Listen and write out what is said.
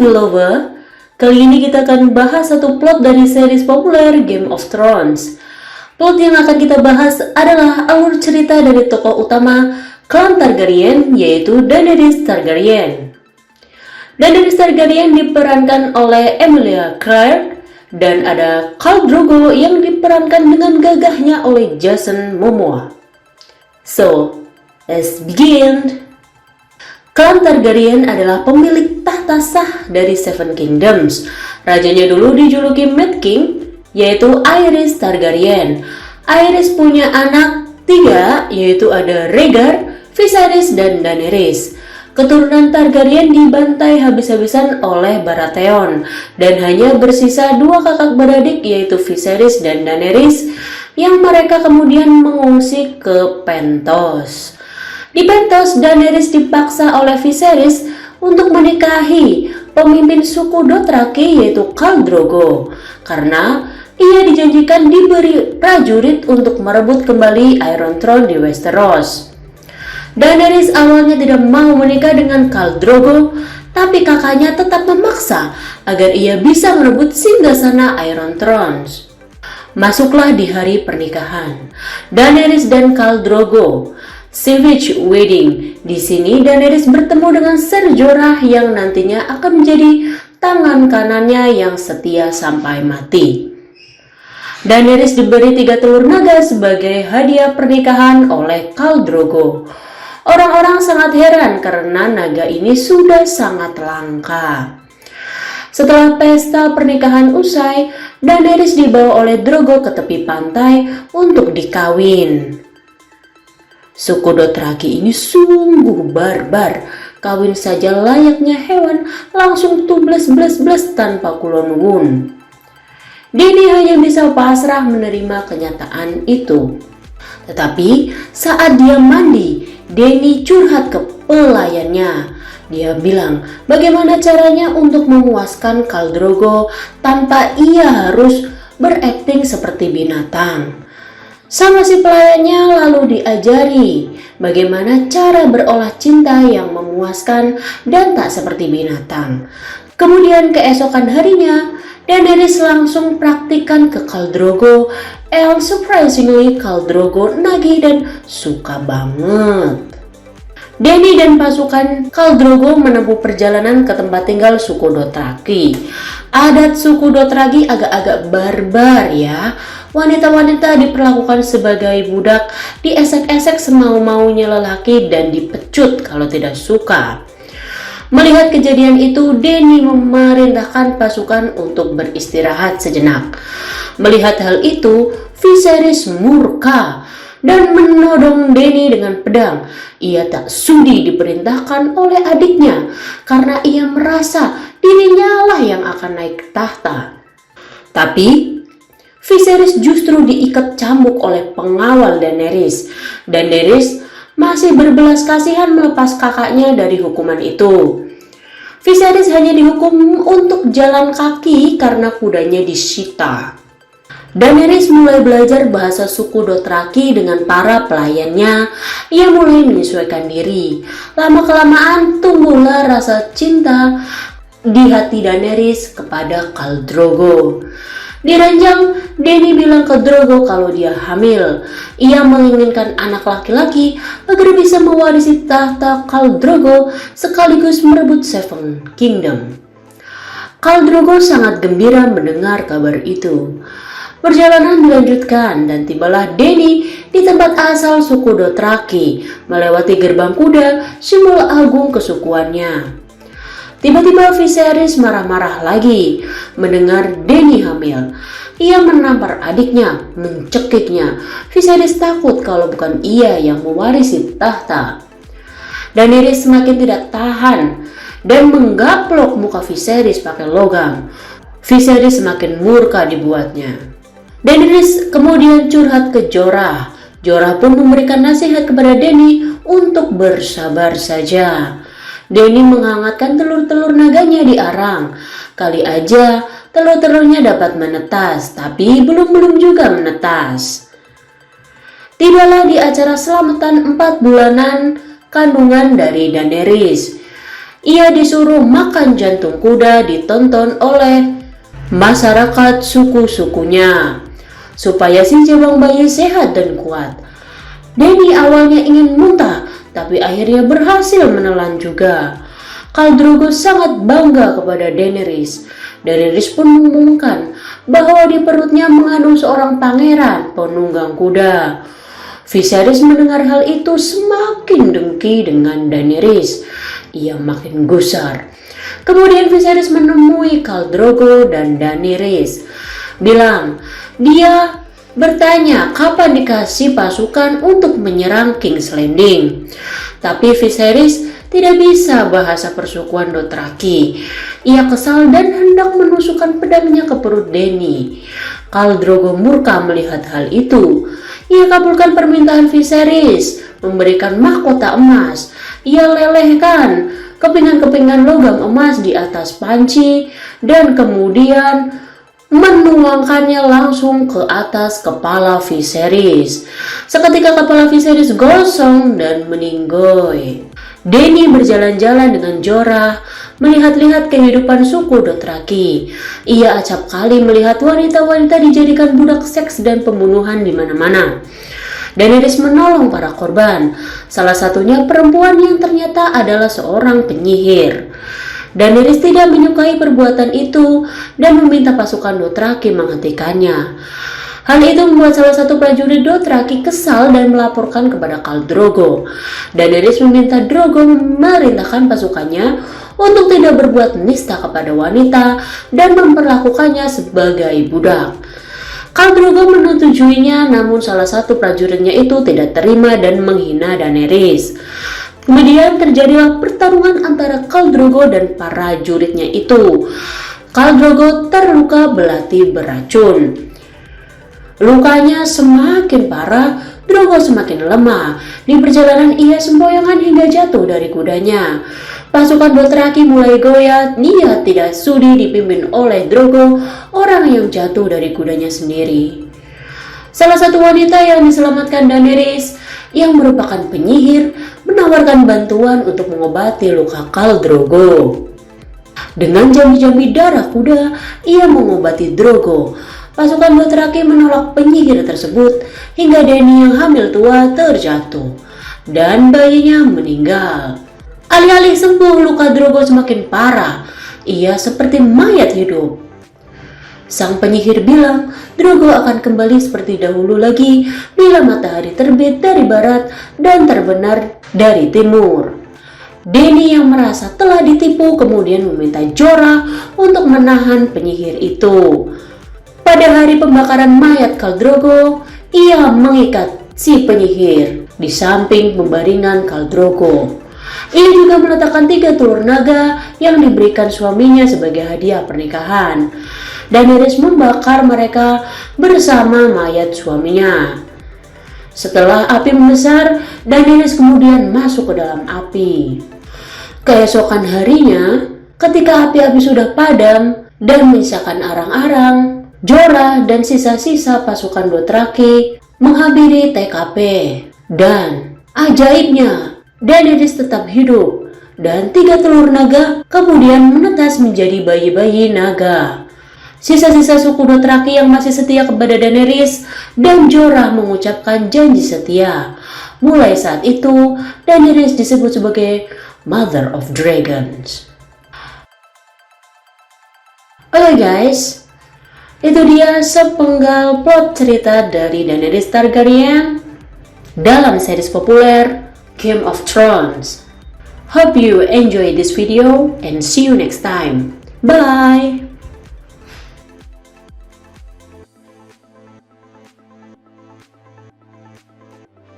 Beloved. Kali ini kita akan bahas satu plot dari series populer Game of Thrones. Plot yang akan kita bahas adalah alur cerita dari tokoh utama klan Targaryen, yaitu Daenerys Targaryen. Daenerys Targaryen diperankan oleh Emilia Clarke, dan ada Khal Drogo yang diperankan dengan gagahnya oleh Jason Momoa. So, let's begin. Klan Targaryen adalah pemilik tahta sah dari Seven Kingdoms. Rajanya dulu dijuluki Mad King, yaitu Aerys Targaryen. Aerys punya anak 3, yaitu ada Rhaegar, Viserys, dan Daenerys. Keturunan Targaryen dibantai habis-habisan oleh Baratheon, dan hanya bersisa 2 kakak beradik, yaitu Viserys dan Daenerys, yang mereka kemudian mengungsi ke Pentos. Di Pentos, Daenerys dipaksa oleh Viserys untuk menikahi pemimpin suku Dothraki, yaitu Khal Drogo, karena ia dijanjikan diberi prajurit untuk merebut kembali Iron Throne di Westeros. Daenerys awalnya tidak mau menikah dengan Khal Drogo, tapi kakaknya tetap memaksa agar ia bisa merebut singgasana Iron Throne. Masuklah di hari pernikahan Daenerys dan Khal Drogo, Savage Wedding. Di sini Daenerys bertemu dengan Ser Jorah yang nantinya akan menjadi tangan kanannya yang setia sampai mati. Daenerys diberi 3 telur naga sebagai hadiah pernikahan oleh Khal Drogo. Orang-orang sangat heran karena naga ini sudah sangat langka. Setelah pesta pernikahan usai, Daenerys dibawa oleh Drogo ke tepi pantai untuk dikawin. Suku Dothraki ini sungguh barbar. Kawin saja layaknya hewan, langsung tubles tanpa kulon wun. Dany hanya bisa pasrah menerima kenyataan itu. Tetapi saat dia mandi, Dany curhat ke pelayannya. Dia bilang bagaimana caranya untuk memuaskan Khal Drogo tanpa ia harus berakting seperti binatang. Sama si pelayannya lalu diajari bagaimana cara berolah cinta yang memuaskan dan tak seperti binatang. Kemudian keesokan harinya, Daenerys langsung praktikkan ke Khal Drogo. Surprisingly, Khal Drogo nagih dan suka banget. Dany dan pasukan Khal Drogo menempuh perjalanan ke tempat tinggal suku Dothraki. Adat suku Dothraki agak-agak barbar ya. Wanita-wanita diperlakukan sebagai budak, diesek-esek semau-maunya lelaki dan dipecut kalau tidak suka. Melihat kejadian itu, Dany memerintahkan pasukan untuk beristirahat sejenak. Melihat hal itu, Viserys murka dan menodong Dany dengan pedang. Ia tak sudi diperintahkan oleh adiknya karena ia merasa dirinya lah yang akan naik tahta. Tapi Viserys justru diikat cambuk oleh pengawal Daenerys. Daenerys masih berbelas kasihan melepas kakaknya dari hukuman itu. Viserys hanya dihukum untuk jalan kaki karena kudanya disita. Daenerys mulai belajar bahasa suku Dothraki dengan para pelayannya. Ia mulai menyesuaikan diri. Lama-kelamaan tumbuhlah rasa cinta di hati Daenerys kepada Khal Drogo. Di ranjang, Dany bilang ke Drogo kalau dia hamil. Ia menginginkan anak laki-laki agar bisa mewarisi tahta Khal Drogo sekaligus merebut Seven Kingdom. Khal Drogo sangat gembira mendengar kabar itu. Perjalanan dilanjutkan dan tibalah Dany di tempat asal suku Dothraki, melewati gerbang kuda, simbol agung kesukuannya. Tiba-tiba Viserys marah-marah lagi mendengar Dany hamil. Ia menampar adiknya, mencekiknya. Viserys takut kalau bukan ia yang mewarisi tahta. Daenerys semakin tidak tahan dan menggaplok muka Viserys pakai logam. Viserys semakin murka dibuatnya. Daenerys kemudian curhat ke Jorah. Jorah pun memberikan nasihat kepada Dany untuk bersabar saja. Dany menghangatkan telur-telur naganya di arang. Kali aja telur-telurnya dapat menetas, tapi belum juga menetas. Tibalah di acara selamatan 4 bulanan kandungan dari Daenerys. ia disuruh makan jantung kuda ditonton oleh masyarakat suku-sukunya supaya si jabang bayi sehat dan kuat. Dany awalnya ingin muntah, tapi akhirnya berhasil menelan juga. Khal Drogo sangat bangga kepada Daenerys. Daenerys pun mengumumkan bahwa di perutnya mengandung seorang pangeran penunggang kuda. Viserys mendengar hal itu semakin dengki dengan Daenerys. Ia makin gusar. Kemudian Viserys menemui Khal Drogo dan Daenerys. Dia bertanya kapan dikasih pasukan untuk menyerang King's Landing. Tapi Viserys tidak bisa bahasa persukuan Dothraki. Ia kesal dan hendak menusukkan pedangnya ke perut Dany. Khal Drogo murka melihat hal itu. Ia kabulkan permintaan Viserys, memberikan mahkota emas. Ia lelehkan kepingan-kepingan logam emas di atas panci dan kemudian menuangkannya langsung ke atas kepala Viserys. Seketika kepala Viserys gosong dan meninggoy. Dany berjalan-jalan dengan Jorah, melihat-lihat kehidupan suku Dothraki. Ia acap kali melihat wanita-wanita dijadikan budak seks dan pembunuhan di mana-mana. Daenerys menolong para korban, salah satunya perempuan yang ternyata adalah seorang penyihir. Daenerys tidak menyukai perbuatan itu dan meminta pasukan Dothraki menghentikannya. Hal itu membuat salah satu prajurit Dothraki kesal dan melaporkan kepada Khal Drogo. Daenerys meminta Drogo memerintahkan pasukannya untuk tidak berbuat nista kepada wanita dan memperlakukannya sebagai budak. Khal Drogo menyetujuinya, namun salah satu prajuritnya itu tidak terima dan menghina Daenerys. Kemudian terjadilah pertarungan antara Khal Drogo dan para prajuritnya itu. Khal Drogo terluka belati beracun. Lukanya semakin parah, Drogo semakin lemah. Di perjalanan ia sempoyongan hingga jatuh dari kudanya. Pasukan Dothraki mulai goyah. Dia tidak sudi dipimpin oleh Drogo, orang yang jatuh dari kudanya sendiri. Salah satu wanita yang diselamatkan Daenerys, yang merupakan penyihir, menawarkan bantuan untuk mengobati luka Khal Drogo. Dengan jambi-jambi darah kuda, ia mengobati Drogo. Pasukan Dothraki menolak penyihir tersebut hingga Dany yang hamil tua terjatuh dan bayinya meninggal. Alih-alih sembuh, luka Drogo semakin parah. Ia seperti mayat hidup. Sang penyihir bilang Drogo akan kembali seperti dahulu lagi bila matahari terbit dari barat dan terbenar dari timur. Dany yang merasa telah ditipu kemudian meminta Jorah untuk menahan penyihir itu. Pada hari pembakaran mayat Khal Drogo, ia mengikat si penyihir di samping pembaringan Khal Drogo. Ia juga meletakkan 3 telur naga yang diberikan suaminya sebagai hadiah pernikahan. Daenerys membakar mereka bersama mayat suaminya. Setelah api membesar, Daenerys kemudian masuk ke dalam api. Keesokan harinya, ketika api-api sudah padam dan menyisakan arang-arang, Jorah dan sisa-sisa pasukan Dothraki menghampiri TKP. Dan ajaibnya, Daenerys tetap hidup dan 3 telur naga kemudian menetas menjadi bayi-bayi naga. Sisa-sisa suku Dothraki yang masih setia kepada Daenerys dan Jorah mengucapkan janji setia. Mulai saat itu, Daenerys disebut sebagai Mother of Dragons. Oke guys, itu dia sepenggal plot cerita dari Daenerys Targaryen dalam series populer Game of Thrones. Hope you enjoy this video and see you next time. Bye!